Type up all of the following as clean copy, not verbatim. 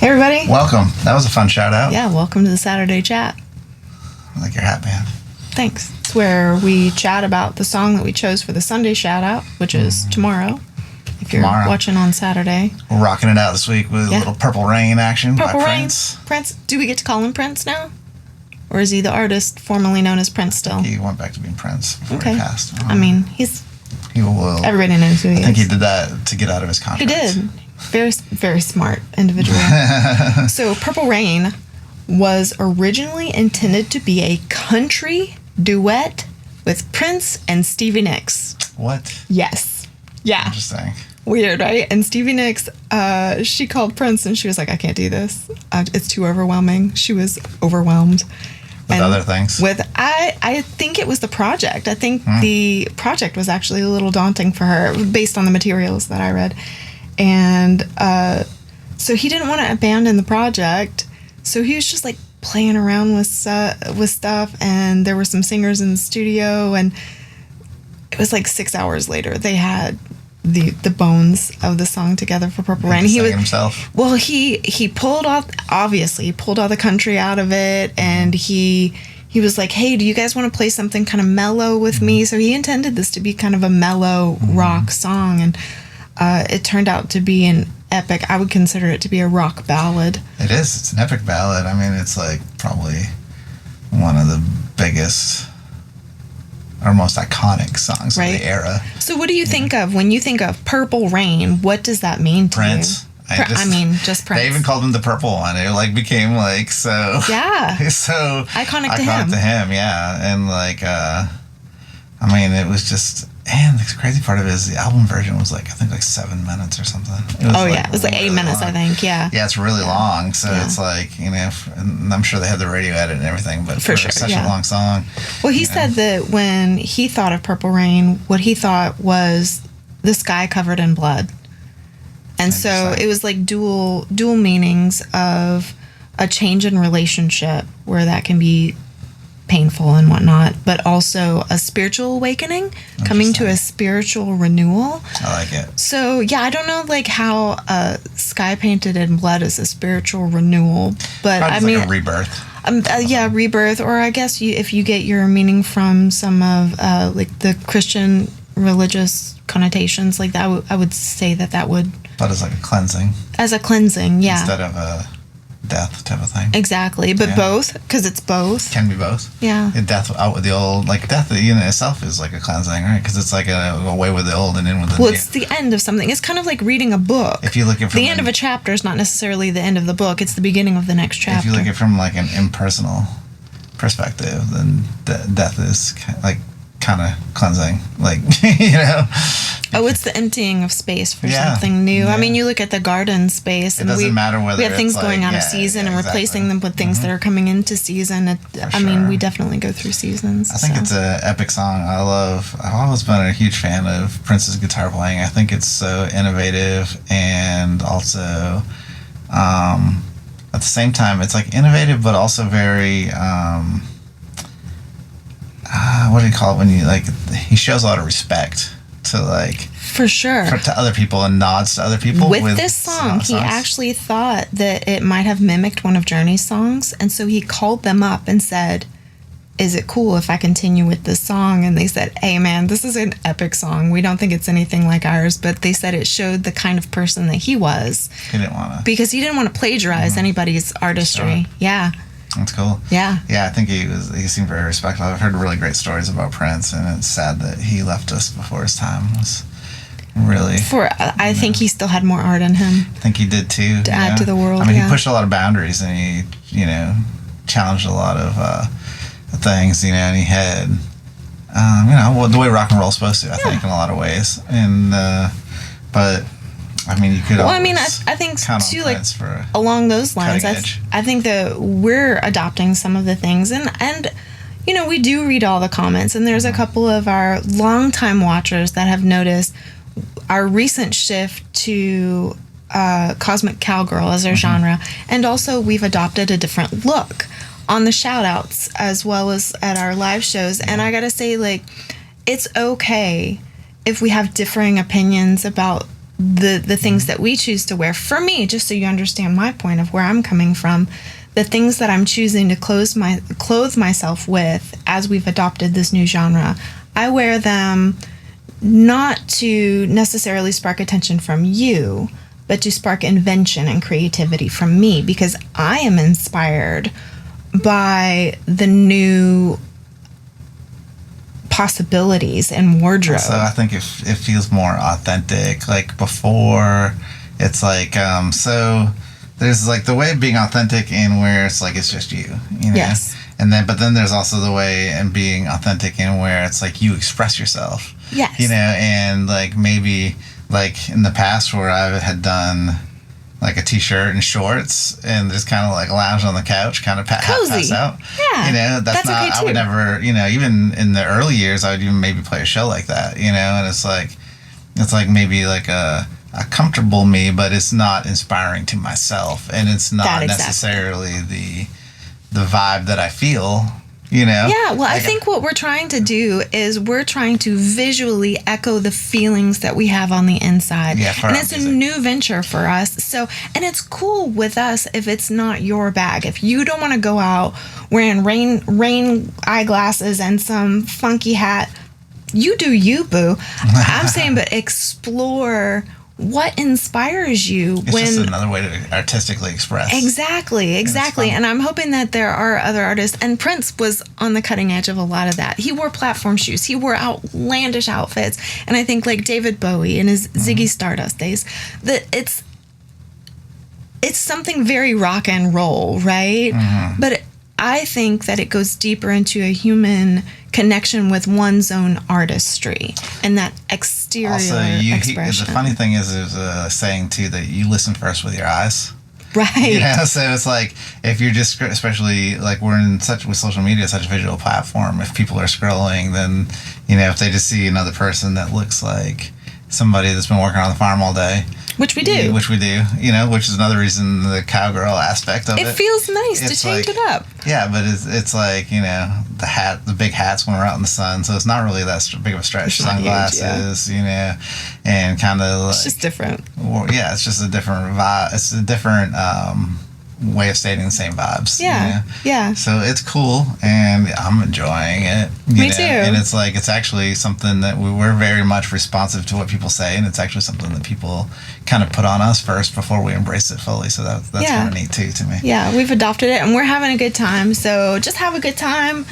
Hey everybody. Welcome. That was a fun shout out. Yeah, welcome to the Saturday chat. I like your hat, man. Thanks. It's where we chat about the song that we chose for the Sunday shout out, which is tomorrow. If you're watching on Saturday. We're rocking it out this week with a little Purple Rain action by Prince. Prince. Do we get to call him Prince now? Or is he the artist formerly known as Prince still? He went back to being Prince before he passed. I mean, he will. Everybody knows who he is. I think he did that to get out of his contract. He did. Very, very smart individual. So Purple Rain was originally intended to be a country duet with Prince and Stevie Nicks. What? Yes. Yeah. Interesting. Weird, right? And Stevie Nicks, she called Prince and she was like, I can't do this. It's too overwhelming. She was overwhelmed. With other things? I think it was the project. I think the project was actually a little daunting for her based on the materials that I read. And so he didn't want to abandon the project. So he was just like playing around with stuff. And there were some singers in the studio. And it was like 6 hours later, they had the bones of the song together for Purple Rain. He was himself. Well, he pulled all the country out of it, and he was like, "Hey, do you guys want to play something kind of mellow with me?" So he intended this to be kind of a mellow rock song, and it turned out to be an epic. I would consider it to be a rock ballad. It is. It's an epic ballad. I mean, it's like probably one of the biggest or most iconic songs of the era. So what do you think of when you think of Purple Rain? What does that mean to Prince. you? Just Prince. They even called him the Purple One. It like became like so. Yeah. So iconic to him. Yeah, and like, I mean, it was just. And the crazy part of it is the album version was like, I think like 7 minutes or something. It was like 8 minutes, long. I think, yeah. Yeah, it's really long. So it's like, and I'm sure they had the radio edit and everything, but for sure, such a long song. Well, he said that when he thought of Purple Rain, what he thought was the sky covered in blood. And so it was like dual meanings of a change in relationship where that can be painful and whatnot, but also a spiritual awakening, coming to a spiritual renewal. I like it. So yeah, I don't know like how sky painted in blood is a spiritual renewal, but I mean like a rebirth. Rebirth, or I guess if you get your meaning from some of like the Christian religious connotations, like that, I would say that would. But as like a cleansing. As a cleansing, yeah. Instead of a death type of thing. Exactly, but both, because it's both. Can be both. Yeah. Death out with the old, like death in itself is like a cleansing, right? Because it's like away with the old and in with the new. Well, it's the end of something. It's kind of like reading a book. If you look at the end of a chapter is not necessarily the end of the book. It's the beginning of the next chapter. If you look at it from like an impersonal perspective, then death is like kind of cleansing, like Oh, it's the emptying of space for something new. Yeah. I mean, you look at the garden space, and it doesn't matter whether we have things going out of season and replacing them with things that are coming into season. I mean, we definitely go through seasons. I think it's an epic song. I've always been a huge fan of Prince's guitar playing. I think it's so innovative, and also at the same time, it's like innovative, but also very. What do you call it when you like? He shows a lot of respect to like. For sure. To other people and nods to other people. With this song, he actually thought that it might have mimicked one of Journey's songs, and so he called them up and said, "Is it cool if I continue with this song?" And they said, "Hey man, this is an epic song. We don't think it's anything like ours," but they said it showed the kind of person that he was. He didn't want to. Because he didn't want to plagiarize anybody's artistry. Sure. Yeah. That's cool. Yeah. Yeah, I think he seemed very respectful. I've heard really great stories about Prince, and it's sad that he left us before his time. It was really. I think he still had more art in him. I think he did too. To add to the world. I mean, he pushed a lot of boundaries, and he, challenged a lot of things, and he had, the way rock and roll is supposed to, I think, in a lot of ways. And, but. I mean, you could. Well, I mean, I think too, like along those lines, I think that we're adopting some of the things, and we do read all the comments, and there's a couple of our longtime watchers that have noticed our recent shift to cosmic cowgirl as our genre, and also we've adopted a different look on the shout outs as well as at our live shows, and I gotta say, like, it's okay if we have differing opinions about the things that we choose to wear. For me, just so you understand my point of where I'm coming from, the things that I'm choosing to clothe myself with as we've adopted this new genre, I wear them not to necessarily spark attention from you, but to spark invention and creativity from me, because I am inspired by the new possibilities in wardrobe. So I think it feels more authentic. Like before, it's like so there's like the way of being authentic in where it's like it's just you know. Yes. And then but then there's also the way in being authentic in where it's like you express yourself. Yes. You know, and like maybe like in the past where I had done like a t-shirt and shorts and just kind of like lounge on the couch, kind of pass out. Yeah. You know, that's not, okay, I would never, you know, even in the early years, I would even maybe play a show like that, you know, and it's like maybe like a comfortable me, but it's not inspiring to myself, and it's not necessarily the vibe that I feel. You know? Yeah, well, I think what we're trying to do is we're trying to visually echo the feelings that we have on the inside. Yeah, and it's a new venture for us. So, and it's cool with us if it's not your bag. If you don't want to go out wearing rain eyeglasses and some funky hat, you do you, boo. I'm saying, but explore what inspires you. It's just another way to artistically express. Exactly. And I'm hoping that there are other artists, and Prince was on the cutting edge of a lot of that. He wore platform shoes, he wore outlandish outfits, and I think like David Bowie in his Ziggy Stardust days, that it's something very rock and roll, right? But I think that it goes deeper into a human connection with one's own artistry and that exterior expression. The funny thing is there's a saying too that you listen first with your eyes. Right. You know, so it's like if you're just, especially like we're in with social media, such a visual platform, if people are scrolling, then, you know, if they just see another person that looks like somebody that's been working on the farm all day. Which we do, you know, which is another reason the cowgirl aspect of it. It feels nice to change it up. Yeah, but it's like, you know, the big hats when we're out in the sun, so it's not really that big of a stretch. Sunglasses, you know, and kind of like... It's just different. Yeah, it's just a different vibe. It's a different way of stating the same vibes. Yeah, you know? Yeah. So it's cool, and I'm enjoying it. Me too. And it's like, it's actually something that we're very much responsive to what people say, and it's actually something that people kind of put on us first before we embrace it fully. So that's kind of neat too to me. Yeah, we've adopted it, and we're having a good time. So just have a good time.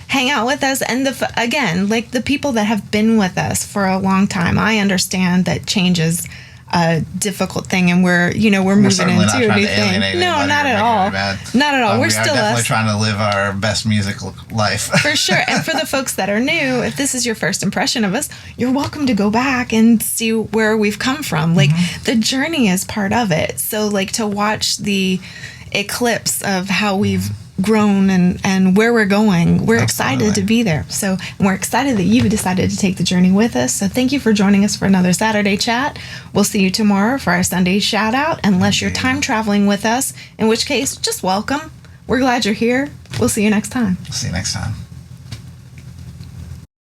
Hang out with us, and again, like the people that have been with us for a long time, I understand that change is a difficult thing, and we're moving into a new thing. No, not at all. Not at all. We're still definitely trying to live our best musical life. For sure. And for the folks that are new, if this is your first impression of us, you're welcome to go back and see where we've come from. Like the journey is part of it. So like to watch the eclipse of how we've grown and where we're going, we're excited to be there. So we're excited that you've decided to take the journey with us. So thank you for joining us for another Saturday chat. We'll see you tomorrow for our Sunday shout out, unless you're time traveling with us, in which case just welcome. We're glad you're here. We'll see you next time. See you next time.